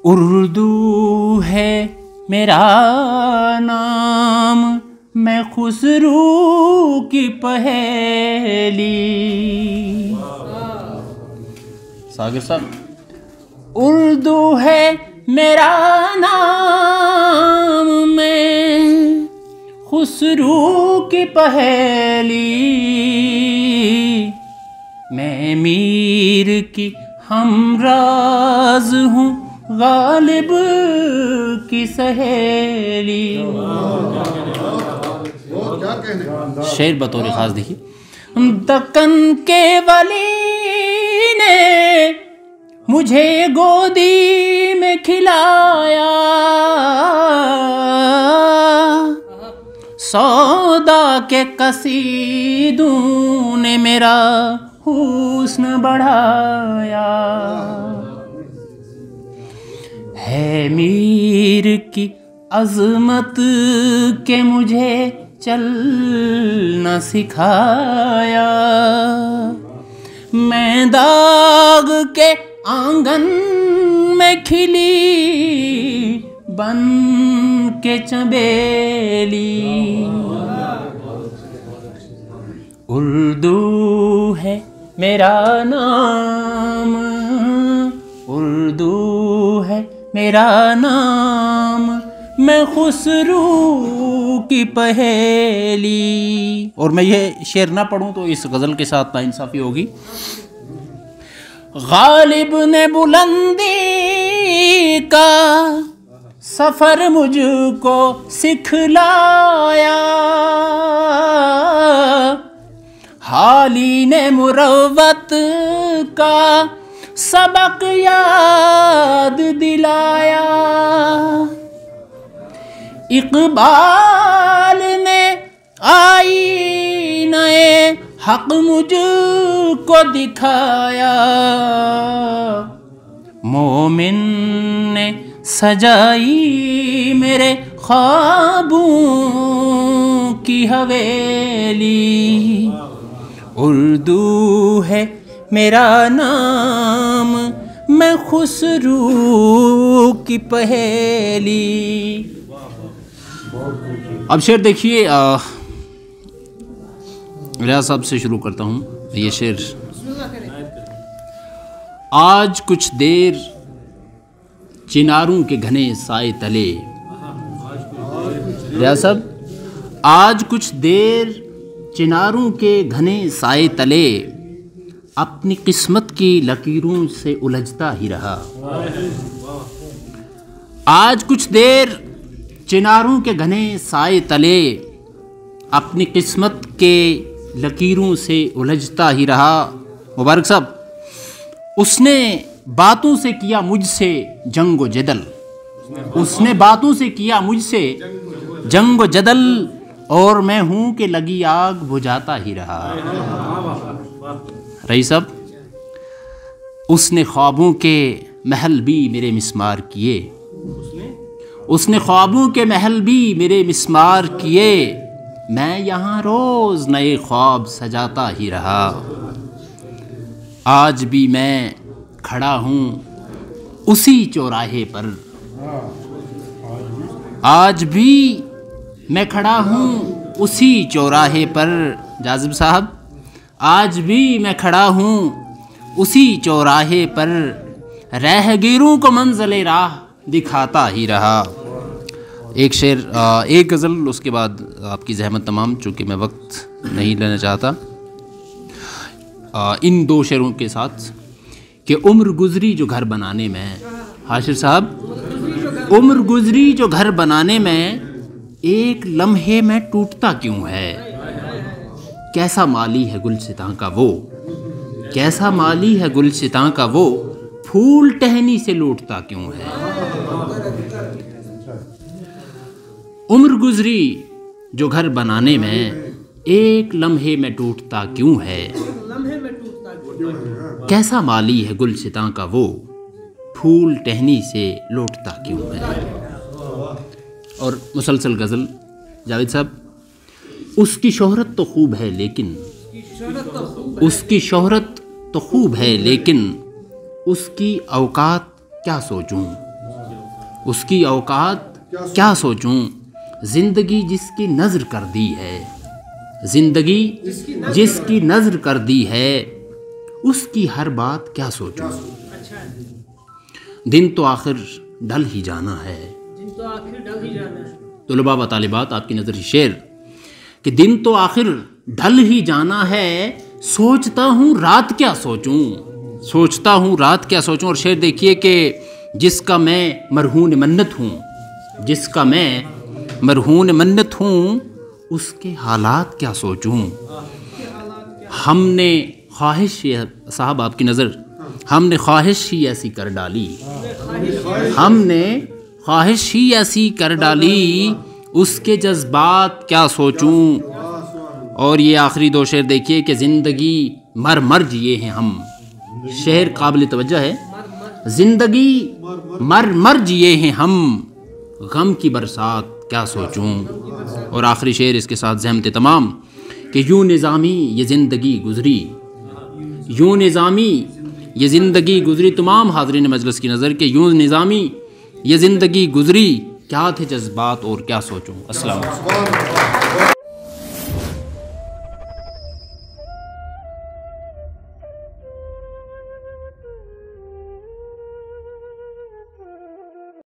उर्दू है मेरा नाम, मैं खुसरू की पहेली। सागर साहब, उर्दू है मेरा नाम, मैं खुसरू की पहेली। मैं मीर की हमराज हूँ, गालिब की सहेली। शेर बतौर खास देखिए। दक्कन के वली ने मुझे गोदी में खिलाया, सौदा के कसीदों ने मेरा हुस्न बढ़ाया। है मीर की अज़मत के मुझे चलना सिखाया। मैं दाग के आंगन में खिली बन के चमेली। उर्दू है मेरा नाम, उर्दू है मेरा नाम, मैं खुसरू की पहेली। और मैं ये शेर ना पढ़ूं तो इस गज़ल के साथ नाइंसाफ़ी होगी। गालिब ने बुलंदी का सफ़र मुझको सिखलाया, हाली ने मुरव्वत का सबक याद दिलाया। इक़बाल ने आईने हक़ मुझको दिखाया, मोमिन ने सजाई मेरे ख्वाबों की हवेली। उर्दू है मेरा नाम, मैं खुसरू की पहेली। अब शेर देखिए, रियाज साहब से शुरू करता हूँ। ये शेर, आज कुछ देर चिनारों के घने साए तले। रियाज साहब, आज कुछ देर चिनारों के घने साए तले, अपनी किस्मत की लकीरों से उलझता ही रहा। आज कुछ देर चिनारों के घने साए तले, अपनी किस्मत के लकीरों से उलझता ही रहा। मुबारक साहब, उसने बातों से किया मुझसे जंग जदल, उसने बातों से किया मुझसे जंग जदल, और मैं हूं कि लगी आग बुझाता ही रहा। रही साहब, उसने ख्वाबों के महल भी मेरे मिस्मार किए, उसने ख्वाबों के महल भी मेरे मिस्मार किए, मैं यहाँ रोज़ नए ख्वाब सजाता ही रहा। आज भी मैं खड़ा हूँ उसी चौराहे पर, आज भी मैं खड़ा हूँ उसी चौराहे पर। जाज़िब साहब, आज भी मैं खड़ा हूँ उसी चौराहे पर, राहगीरों को मंज़िल राह दिखाता ही रहा। एक शेर, एक गज़ल, उसके बाद आपकी ज़हमत तमाम, चूँकि मैं वक्त नहीं लेना चाहता। इन दो शेरों के साथ कि उम्र गुज़री जो घर बनाने में, हाशिर साहब, उम्र गुज़री जो घर बनाने में, एक लम्हे में टूटता क्यों है। कैसा माली है गुलसितां का वो, कैसा माली है गुलसितां का वो, फूल टहनी से लूटता क्यों है। उम्र गुज़री जो घर बनाने में, एक लम्हे में टूटता क्यों है। कैसा माली है गुलसितां का वो, फूल टहनी से लौटता क्यों है। और मुसलसल गज़ल जावेद साहब, उसकी शोहरत तो खूब है लेकिन, उसकी शोहरत तो खूब है लेकिन, उसकी औकात क्या सोचूं। उसकी औकात क्या सोचूं, जिंदगी जिसकी नज़र कर दी है, जिंदगी जिसकी नज़र कर दी है, उसकी हर बात क्या सोचूं। दिन तो आखिर ढल ही जाना है, तुलबा व तालिबात आपकी नज़र शेर कि दिन तो आखिर ढल ही जाना है, सोचता हूँ रात क्या सोचूं, सोचता हूँ रात क्या सोचूं। और शेर देखिए कि जिसका मैं मरहून मन्नत हूँ, जिसका मैं मरहून मन्नत हूँ, उसके हालात क्या सोचूं। हमने ख्वाहिश, साहब आपकी नज़र, हमने ख्वाहिश ही ऐसी कर डाली, हमने ख्वाहिश ही ऐसी कर डाली, उसके जज्बात क्या सोचूं। और ये आखिरी दो शेर देखिए कि ज़िंदगी मर मर जिए हैं हम, शेर काबिल तवज्जो है, ज़िंदगी मर मर जिए हैं हम, गम की बरसात क्या सोचूं। और आखिरी शेर इसके साथ ज़हमत तमाम कि यूँ निज़ामी ये ज़िंदगी गुज़री, यूँ निज़ामी ये ज़िंदगी गुज़री। तमाम हाज़रीन मजलिस की नज़र के यूँ निज़ामी ये ज़िंदगी गुज़री, क्या थे जज्बात और क्या सोचूं। अस्सलाम वालेकुम।